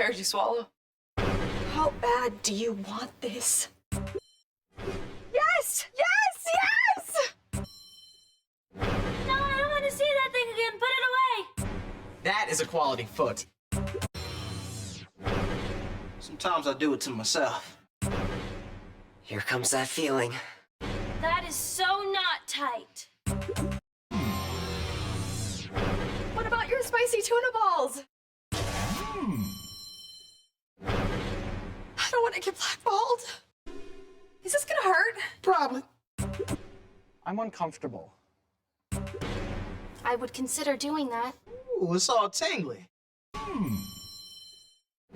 heard you swallow. How bad do you want this? Yes! Yes! Yes! No, I don't want to see that thing again. Put it away. That is a quality foot. Sometimes I do it to myself. Here comes that feeling. That is so not tight. What about your spicy tuna balls? I don't want to get blackballed. Is this gonna hurt? Probably. I'm uncomfortable. I would consider doing that. Ooh, it's all tingly.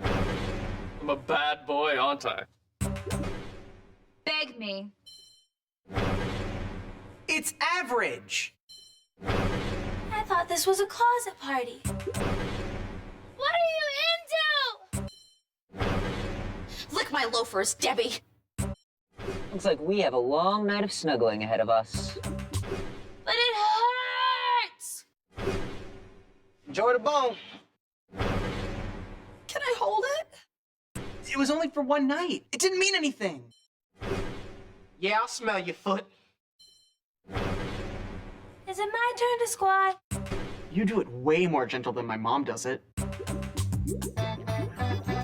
I'm a bad boy, aren't I? Beg me. It's average. I thought this was a closet party. What are you into? Lick my loafers, Debbie. Looks like we have a long night of snuggling ahead of us. But it hurts. Enjoy the bone. Can I hold it? It was only for one night. It didn't mean anything. Yeah, I'll smell your foot. Is it my turn to squat? You do it way more gentle than my mom does it.